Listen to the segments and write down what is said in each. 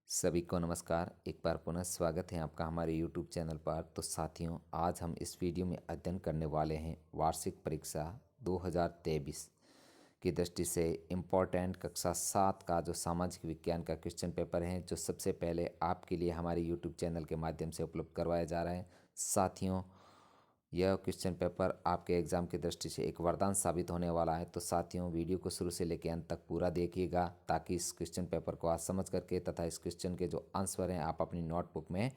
सभी को नमस्कार। एक बार पुनः स्वागत है आपका हमारे YouTube चैनल पर। तो साथियों, आज हम इस वीडियो में अध्ययन करने वाले हैं वार्षिक परीक्षा 2023 की दृष्टि से इम्पोर्टेंट कक्षा 7 का जो सामाजिक विज्ञान का क्वेश्चन पेपर है, जो सबसे पहले आपके लिए हमारे YouTube चैनल के माध्यम से उपलब्ध करवाया जा रहा है। साथियों, यह क्वेश्चन पेपर आपके एग्ज़ाम की दृष्टि से एक वरदान साबित होने वाला है। तो साथियों, वीडियो को शुरू से लेकर अंत तक पूरा देखिएगा ताकि इस क्वेश्चन पेपर को आज समझ करके तथा इस क्वेश्चन के जो आंसर हैं आप अपनी नोटबुक में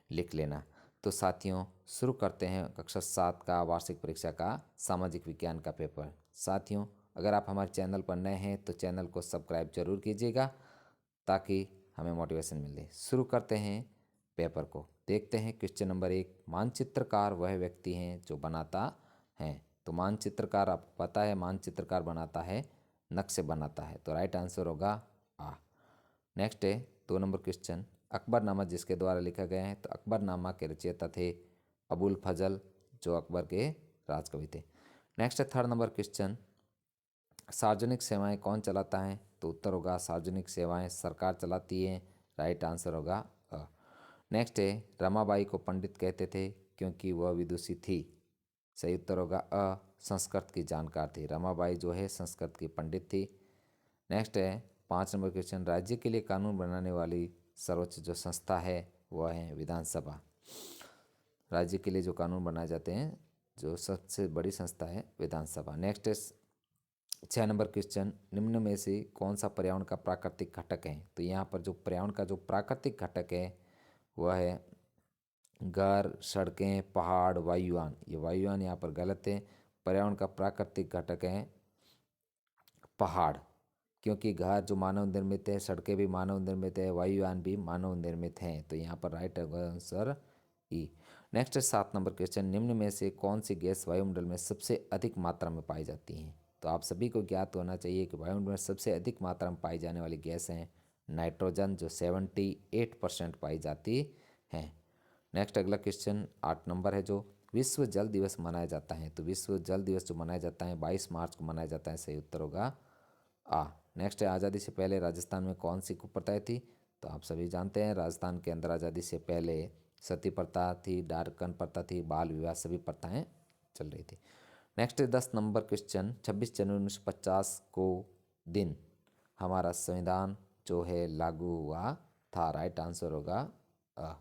लिख लेना। तो साथियों, शुरू करते हैं कक्षा 7 का वार्षिक परीक्षा का सामाजिक विज्ञान का पेपर। साथियों, अगर आप हमारे चैनल पर नए हैं तो चैनल को सब्सक्राइब जरूर कीजिएगा ताकि हमें मोटिवेशन मिले। शुरू करते हैं पेपर को। देखते हैं क्वेश्चन नंबर 1। मानचित्रकार वह व्यक्ति हैं जो बनाता है। तो मानचित्रकार, आपको पता है मानचित्रकार बनाता है, नक्शे बनाता है। तो राइट आंसर होगा आ। नेक्स्ट है 2 नंबर क्वेश्चन। अकबरनामा जिसके द्वारा लिखा गया है, तो अकबरनामा के रचयिता थे अबुल फजल, जो अकबर के राजकवि थे। नेक्स्ट है 3rd नंबर क्वेश्चन। सार्वजनिक सेवाएं कौन चलाता है? तो उत्तर होगा सार्वजनिक सेवाएं सरकार चलाती है। राइट आंसर होगा अ। नेक्स्ट है रमाबाई को पंडित कहते थे क्योंकि वह विदुषी थी। सही उत्तर होगा अ, संस्कृत की जानकार थी। रमाबाई जो है संस्कृत की पंडित थी। नेक्स्ट है 5 नंबर क्वेश्चन। राज्य के लिए कानून बनाने वाली सर्वोच्च जो संस्था है वह है विधानसभा। राज्य के लिए जो कानून बनाए जाते हैं, जो सबसे बड़ी संस्था है विधानसभा। नेक्स्ट है 6 नंबर क्वेश्चन। निम्न में से कौन सा पर्यावरण का प्राकृतिक घटक है? तो यहाँ पर जो पर्यावरण का जो प्राकृतिक घटक है वह है घर, सड़कें, पहाड़, वायुयान। ये वायुयान यहाँ पर गलत है। पर्यावरण का प्राकृतिक घटक है पहाड़, क्योंकि घर जो मानव निर्मित है, सड़कें भी मानव निर्मित है, वायुयान भी मानव निर्मित हैं। तो यहाँ पर राइट आंसर ई। नेक्स्ट है 7 नंबर क्वेश्चन। निम्न में से कौन सी गैस वायुमंडल में सबसे अधिक मात्रा में पाई जाती है? तो आप सभी को ज्ञात होना चाहिए कि वायुमंडल में सबसे अधिक मात्रा में पाई जाने वाली गैस है नाइट्रोजन, जो 78% पाई जाती है। नेक्स्ट अगला क्वेश्चन 8 नंबर है, जो विश्व जल दिवस मनाया जाता है। तो विश्व जल दिवस जो मनाया जाता है 22 मार्च को मनाया जाता है। सही उत्तर होगा आ। नेक्स्ट है आज़ादी से पहले राजस्थान में कौन सी कुप्रथाएं थी? तो आप सभी जानते हैं राजस्थान के अंदर आज़ादी से पहले सती प्रथा थी, डारकन प्रथा थी, बाल विवाह, सभी प्रथाएं चल रही थी। नेक्स्ट है 10 नंबर क्वेश्चन। 26 जनवरी 1950 को दिन हमारा संविधान जो है लागू हुआ था। राइट आंसर होगा अ।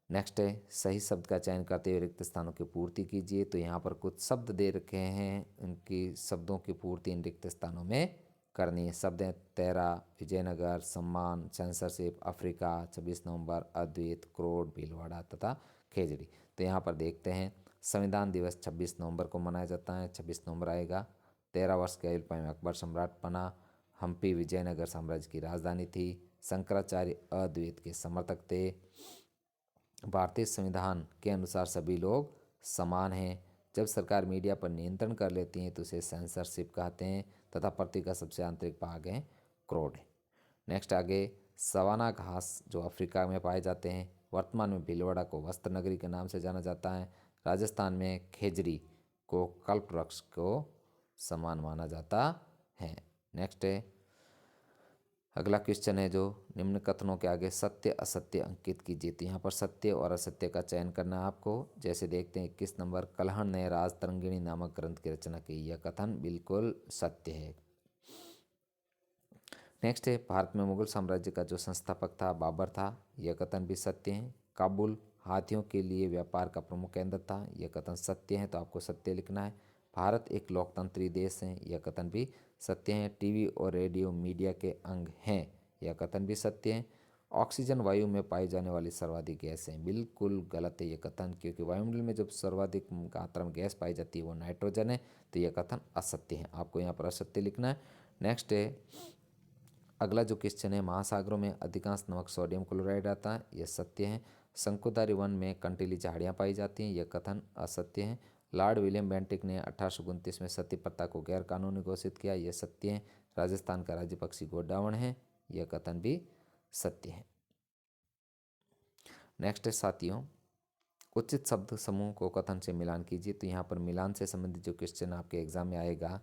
नेक्स्ट है सही शब्द का चयन करते हुए रिक्त स्थानों की पूर्ति कीजिए। तो यहाँ पर कुछ शब्द दे रखे हैं, उनकी शब्दों की पूर्ति इन रिक्त स्थानों में करनी है। शब्द हैं तेरा, विजयनगर, सम्मान, सेंसरशिप, अफ्रीका, 26 नवंबर, अद्वैत, क्रोध, भीलवाड़ा तथा खेजड़ी। तो यहाँ पर देखते हैं संविधान दिवस 26 नवंबर को मनाया जाता है। 26 नवंबर आएगा। 13 वर्ष के आयु में अकबर सम्राट बना। हम्पी विजयनगर साम्राज्य की राजधानी थी। शंकराचार्य अद्वैत के समर्थक थे। भारतीय संविधान के अनुसार सभी लोग समान हैं। जब सरकार मीडिया पर नियंत्रण कर लेती है तो उसे सेंसरशिप कहते हैं तथा पृथ्वी का सबसे आंतरिक भाग है क्रोड। नेक्स्ट आगे सवाना घास जो अफ्रीका में पाए जाते हैं। वर्तमान में भीलवाड़ा को वस्त्र नगरी के नाम से जाना जाता है। राजस्थान में खेजड़ी को कल्प वृक्ष को समान माना जाता है। नेक्स्ट है अगला क्वेश्चन है, जो निम्न कथनों के आगे सत्य असत्य अंकित कीजिए। तो यहाँ पर सत्य और असत्य का चयन करना है आपको। जैसे देखते हैं 21 नंबर, कल्हण ने राज तरंगिणी नामक ग्रंथ की रचना की। यह कथन बिल्कुल सत्य है। नेक्स्ट है भारत में मुगल साम्राज्य का जो संस्थापक था बाबर था। यह कथन भी सत्य है। काबुल हाथियों के लिए व्यापार का प्रमुख केंद्र था। यह कथन सत्य है, तो आपको सत्य लिखना है। भारत एक लोकतंत्री देश है। यह कथन भी सत्य है। टीवी और रेडियो मीडिया के अंग हैं। यह कथन भी सत्य है। ऑक्सीजन वायु में पाई जाने वाली सर्वाधिक गैस है। बिल्कुल गलत है यह कथन, क्योंकि वायुमंडल में जब सर्वाधिक मात्रा में गैस पाई जाती है वो नाइट्रोजन है। तो यह कथन असत्य है, आपको यहाँ पर असत्य लिखना है। नेक्स्ट है अगला जो क्वेश्चन है, महासागरों में अधिकांश नमक सोडियम क्लोराइड आता है। यह सत्य है। शंकुधारी वन में कंटीली झाड़ियाँ पाई जाती हैं। यह कथन असत्य है। लॉर्ड विलियम बेंटिक ने 1829 में सती प्रथा को गैर कानूनी घोषित किया। यह सत्य है। राजस्थान का राज्य पक्षी गोडावण है। यह कथन भी सत्य है। नेक्स्ट है साथियों, उचित शब्द समूह को कथन से मिलान कीजिए। तो यहाँ पर मिलान से संबंधित जो क्वेश्चन आपके एग्जाम में आएगा,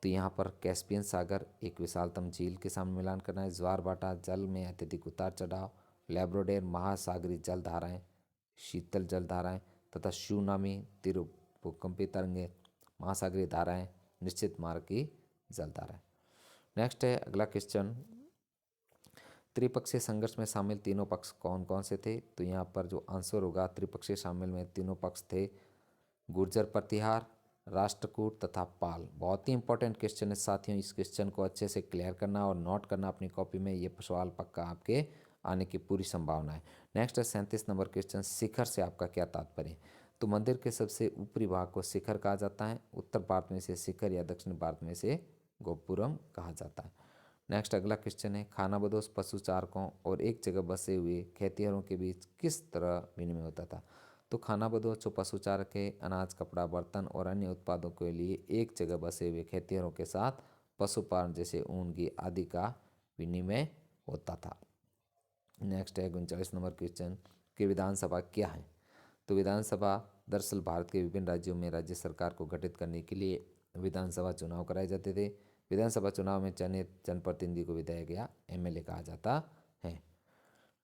तो यहाँ पर कैस्पियन सागर एक विशालतम झील के सामने मिलान करना है, ज्वार भाटा, जल में अत्यधिक उतार चढ़ाव, लैब्राडोर महासागरीय जल धाराएं, शीतल जल धाराएं तथा सुनामी, तीव्र भूकंपीय तरंगें, महासागरीय धाराएं, निश्चित मार्ग की जल धाराएं। नेक्स्ट है अगला क्वेश्चन, त्रिपक्षीय संघर्ष में शामिल तीनों पक्ष कौन कौन से थे? तो यहाँ पर जो आंसर होगा त्रिपक्षीय शामिल में तीनों पक्ष थे गुर्जर प्रतिहार, राष्ट्रकूट तथा पाल। बहुत ही इंपॉर्टेंट क्वेश्चन है साथियों, इस क्वेश्चन को अच्छे से क्लियर करना और नोट करना अपनी कॉपी में, ये सवाल पक्का आपके आने की पूरी संभावना है। नेक्स्ट है 37 नंबर क्वेश्चन, शिखर से आपका क्या तात्पर्य? तो मंदिर के सबसे ऊपरी भाग को शिखर कहा जाता है, उत्तर भारत में से शिखर या दक्षिण भारत में से गोपुरम कहा जाता है। नेक्स्ट अगला क्वेश्चन है, खानाबदोश पशु चारकों और एक जगह बसे हुए खेतिहरों के बीच किस तरह विनिमय होता था? तो खानाबदोश जो पशु चारक है अनाज, कपड़ा, बर्तन और अन्य उत्पादों के लिए एक जगह बसे हुए खेतिहरों के साथ पशुपालन जैसे ऊन, घी आदि का विनिमय होता था। नेक्स्ट है 39 नंबर क्वेश्चन कि विधानसभा क्या है? तो विधानसभा दरअसल भारत के विभिन्न राज्यों में राज्य सरकार को गठित करने के लिए विधानसभा चुनाव कराए जाते थे। विधानसभा चुनाव में चयनित जनप्रतिनिधि को विधायक या एमएलए कहा जाता है।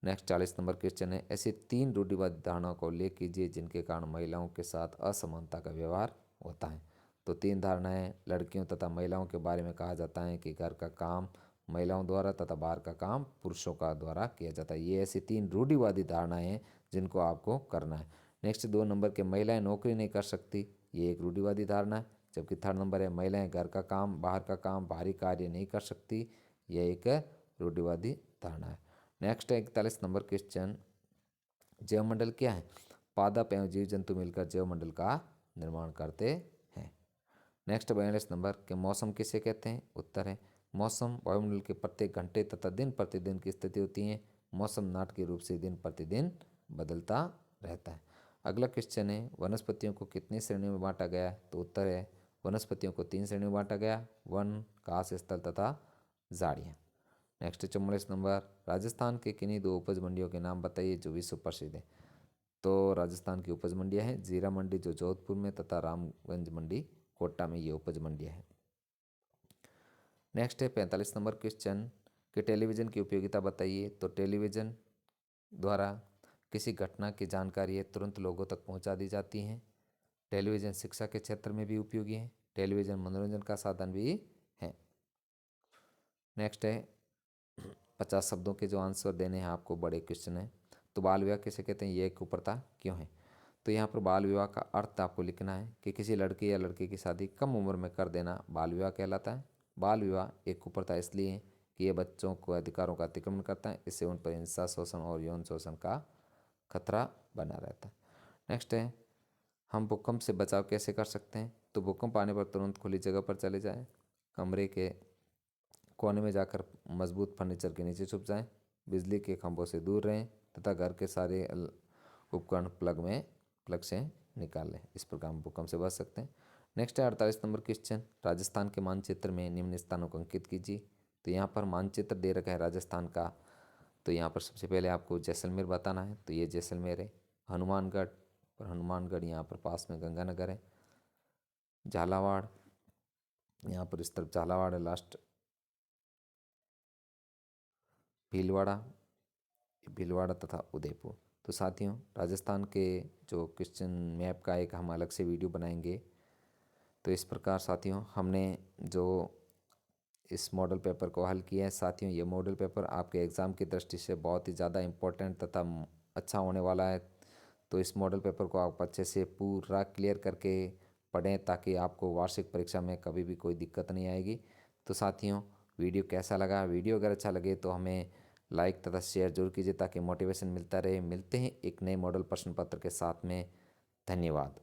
नेक्स्ट 40 नंबर क्वेश्चन है, ऐसे 3 रूढ़िवादी धारणाओं का उल्लेख कीजिए जिनके कारण महिलाओं के साथ असमानता का व्यवहार होता है। तो 3 धारणाएं लड़कियों तथा महिलाओं के बारे में कहा जाता है कि घर का काम महिलाओं द्वारा तथा बाहर का काम पुरुषों का द्वारा किया जाता है। ये ऐसी 3 रूढ़िवादी धारणाएं हैं जिनको आपको करना है। नेक्स्ट 2 नंबर के महिलाएं नौकरी नहीं कर सकती, ये एक रूढ़िवादी धारणा है। जबकि 3rd नंबर है महिलाएं घर का काम, बाहर का काम, बाहरी कार्य नहीं कर सकती, यह एक रूढ़िवादी धारणा है। नेक्स्ट है 41 नंबर क्वेश्चन, जैवमंडल क्या है? पादप एवं जीव जंतु मिलकर जैवमंडल का निर्माण करते हैं। नेक्स्ट 42 नंबर के मौसम किसे कहते हैं? उत्तर है मौसम वायुमंडल के प्रत्येक घंटे तथा दिन प्रतिदिन की स्थिति होती है। मौसम नाटकीय रूप से दिन प्रतिदिन बदलता रहता है। अगला क्वेश्चन है वनस्पतियों को कितनी श्रेणियों में बांटा गया है? तो उत्तर है वनस्पतियों को 3 श्रेणियों में बांटा गया, वन, घास स्थल तथा झाड़ियाँ। नेक्स्ट 44 नंबर, राजस्थान के किन्हीं 2 उपज मंडियों के नाम बताइए जो विश्व प्रसिद्ध है। तो राजस्थान की उपज मंडियाँ हैं जीरा मंडी जो जोधपुर में तथा रामगंज मंडी कोटा में, ये उपज मंडियाँ हैं। नेक्स्ट है 45 नंबर क्वेश्चन कि टेलीविज़न की उपयोगिता बताइए। तो टेलीविज़न द्वारा किसी घटना की जानकारी तुरंत लोगों तक पहुंचा दी जाती है। टेलीविज़न शिक्षा के क्षेत्र में भी उपयोगी है। टेलीविज़न मनोरंजन का साधन भी है। नेक्स्ट है 50 शब्दों के जो आंसर देने हैं आपको, बड़े क्वेश्चन है। तो बाल विवाह किसे कहते हैं, ये कुप्रथा क्यों है? तो यहाँ पर बाल विवाह का अर्थ आपको लिखना है कि किसी लड़के या लड़की की शादी कम उम्र में कर देना बाल विवाह कहलाता है। बाल विवाह एक कुप्रथा इसलिए है कि ये बच्चों को अधिकारों का अतिक्रमण करता है, इससे उन पर हिंसा, शोषण और यौन शोषण का खतरा बना रहता है। नेक्स्ट है हम भूकंप से बचाव कैसे कर सकते हैं? तो भूकंप आने पर तुरंत खुली जगह पर चले जाएं, कमरे के कोने में जाकर मजबूत फर्नीचर के नीचे छुप जाएं, बिजली के खंभों से दूर रहें तथा घर के सारे उपकरण प्लग से निकाल लें। इस प्रकार हम भूकंप से बच सकते हैं। नेक्स्ट है 48 नंबर क्वेश्चन, राजस्थान के मानचित्र में निम्न स्थानों को अंकित कीजिए। तो यहाँ पर मानचित्र दे रखा है राजस्थान का। तो यहाँ पर सबसे पहले आपको जैसलमेर बताना है, तो ये जैसलमेर है। हनुमानगढ़, और हनुमानगढ़ यहाँ पर पास में गंगानगर है। झालावाड़, यहाँ पर इस तरफ झालावाड़ है लास्ट। भीलवाड़ा तथा उदयपुर। तो साथियों राजस्थान के जो क्वेश्चन मैप का एक हम अलग से वीडियो बनाएंगे। तो इस प्रकार साथियों हमने जो इस मॉडल पेपर को हल किया है। साथियों ये मॉडल पेपर आपके एग्ज़ाम की दृष्टि से बहुत ही ज़्यादा इम्पोर्टेंट तथा अच्छा होने वाला है। तो इस मॉडल पेपर को आप अच्छे से पूरा क्लियर करके पढ़ें ताकि आपको वार्षिक परीक्षा में कभी भी कोई दिक्कत नहीं आएगी। तो साथियों वीडियो कैसा लगा? वीडियो अगर अच्छा लगे तो हमें लाइक तथा शेयर जरूर कीजिए ताकि मोटिवेशन मिलता रहे। मिलते हैं एक नए मॉडल प्रश्न पत्र के साथ में। धन्यवाद।